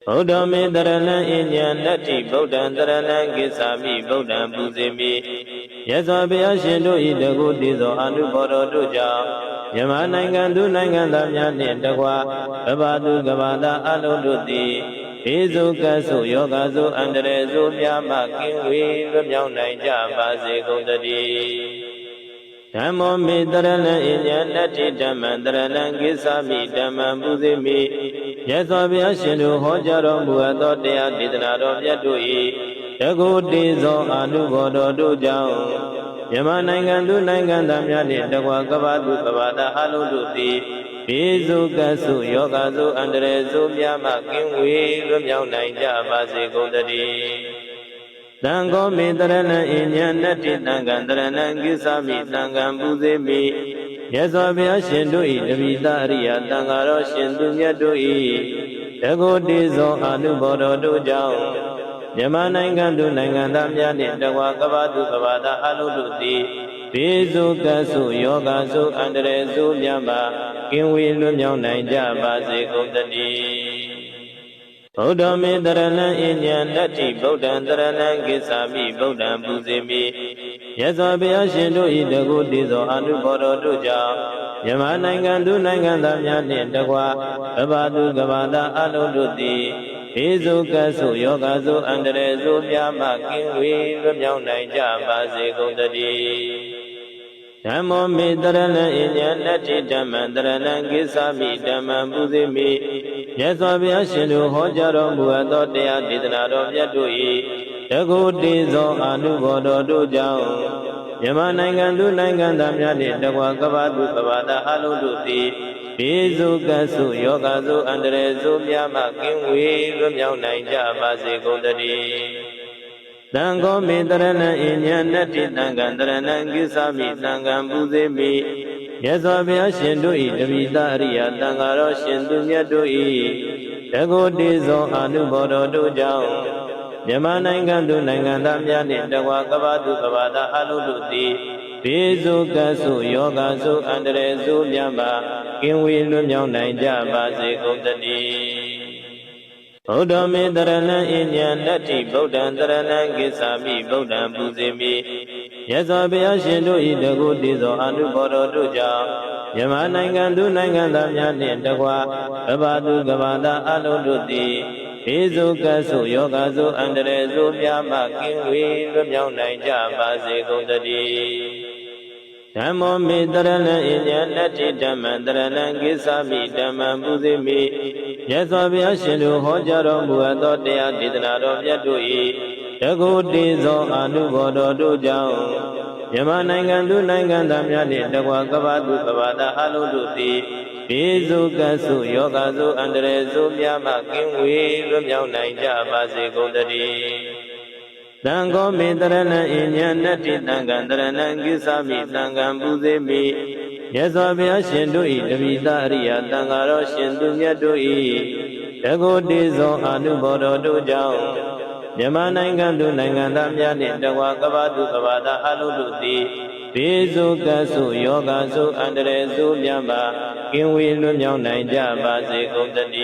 ဗုဒ္ဓမေတရဏံအညံတတ္တိဗုဒ္ဓံတရဏံကိစ္ဆာမိဗုဒ္ဓံပူဇေမိယဇောဘုရားရှင်တို့ဤတကုတည်သောအနုဘော်တော်တို့ကြောင့်မြန်မာနိုင်ငံသူနိုင်ငံသားများနှင့်တကွကဘာသူကဘာသာအလုံးတို့သည်ဘေးစုကပ်စုယောဂစုအန္တရာယ်စုများမှကင်းဝေးလွတ်မြောက်နိုင်ကြပါစေကုန်သတည်းဓမ္မောမေတရဏံအညံတတ္တိဓမ္မံတရဏံကိစ္ဆာမိဓမ္မံပူဇေမိယဇောဘုရားရှင်တို့ဟောကြားတော်မူအပ်သောတရားဒေသနာတော်မြတ်တို့၏တကုတည်သောအနုဘော်တော်တို့ကြောင့်မြန်မာနိုင်ငံသူနိုင်ငံသားများနှင့်တကွကဘာသူကဘာသာအလုံးတို့သည်ဘေးစုကပ်စုယောဂစုအန္တရာယ်စုများမှကင်းဝေးလွတ်မြောက်နိုင်ကြပါစေကုန်သတည်းသံဃောမေတရဏံအညံတတ္တိသံဃံတရဏံကိစ္ဆာမိသံဃံပူဇေမိယဇောဘုရားရှင်တို့၏တပိသအရိယသံဃာတော်ရှင်သူမြတ်တို့၏တကုတည်သောအနုဘော်တော်တို့ကြောင့်မြန်မာနိုင်ငံသူနိုင်ငံသားများနှင့်တကွကဘာသူကဘာသာအလုံးတို့သည်ဘေးစုကပ်စုယောဂစုအန္တရာယ်စုများမှကင်းဝေးလွတ်မြောက်နိုင်ကြပါစေကုန်သတည်းဗုဒ္ဓမေတရဏံအညံတတ္တိဗုဒ္ဓံတရဏံကိစ္ဆာမိဗုဒ္ဓံပူဇေမိယဇောဘုရားရှင်တို့၏တကုတည်သောအနုဘော်တော်တို့ကြောင့်မြန်မာနိုင်ငံသူနိုင်ငံသားများနှင့်တကွကဘာသူကဘာသာအလုံးတို့သည်ဘေးစုကပ်စုယောဂစုအန္တရာယ်စုများမှကင်းဝေးလွတ်မြောက်နိုင်ကြပါစေကုန်သတည်းဓမ္မောမေတရဏံအညံတတ္တိဓမ္မံတရဏံကိစ္ဆာမိဓမ္မံပူဇေမိယဇောဘုရားရှင်တို့ဟောကြားတော်မူအပ်သောတရားဒေသနာတော်မြတ်တို့၏တကုတည်သောအနုဘော်တော်တို့ကြောင့်မြန်မာနိုင်ငံသူနိုင်ငံသားများနှင့်တကွကဘာသူကဘာသာအလုံးတို့သည်ဘေးစုကပ်စုယောဂစုအန္တရာယ်စုများမှကင်းဝေးလွတ်မြောက်နိုင်ကြပါစေကုန်သတည်းသံဃောမေတရဏံအညံတတ္တိသံဃံတရဏံကိစ္ဆာမိသံဃံပူဇေမိယဇောဘုရားရှင်တို့၏တပိသအရိယသံဃာတော်ရှင်သူမြတ်တို့၏တကုတည်သောအနုဘော်တော်တို့ကြောင့်မြန်မာနိုင်ငံသူနိုင်ငံသားများနှင့်တကွကဘာသူကဘာသာအလုံးတို့သည်ဘေးစုကပ်စုယောဂစုအန္တရာယ်စုများမှကင်းဝေးလွတ်မြောက်နိုင်ကြပါစေကုန်သတည်းဗုဒ္ဓမေတရဏံအညံတတ္တိဗုဒ္ဓံတရဏံကိစ္ဆာမိဗုဒ္ဓံပူဇေမိယဇောဘုရားရှင်တို့၏တကုတည်သောအနုဘော်တော်တို့ကြောင့်မြန်မာနိုင်ငံသူနိုင်ငံသားများနှင့်တကွကဘာသူကဘာသာအလုံးတို့သည်ဘေးစုကပ်စုယောဂစုအန္တရာယ်စုများမှကင်းဝေးလွတ်မြောက်နိုင်ကြပါစေကုန်သတည်းဓမ္မောမေတရဏံအညံတတ္တိဓမ္မံတရဏံကိစ္ဆာမိဓမ္မံပူဇေမိယဇောဘုရားရှင်တို့ဟောကြားတော်မူအပ်သောတရားဒေသနာတော်မြတ်တို့၏တကုတည်သောအနုဘော်တော်တို့ကြောင့်မြန်မာနိုင်ငံသူနိုင်ငံသားများနှင့်တကွကဘာသူကဘာသာအလုံးတို့သည်ဘေးစုကပ်စုယောဂစုအန္တရာယ်စုများမှကင်းဝေးလွတ်မြောက်နိုင်ကြပါစေကုန်သတည်းသံဃောမေတရဏံအညံတတ္တိသံဃံတရဏံကိစ္ဆာမိသံဃံပူဇေမိယဇောဘုရားရှင်တို့၏တပိသအရိယသံဃာတော်ရှင်သူမြတ်တို့၏တကုတည်သောအနုဘော်တော်တို့ကြောင့်မြန်မာနိုင်ငံသူနိုင်ငံသားများနှင့်တကွကဘာသူကဘာသာအလုံးတို့သည်ဘေးစုကပ်စုယောဂစုအန္တရာယ်စုများမှကင်းဝေးလွတ်မြောက်နိုင်ကြပါစေကုန်သတည်း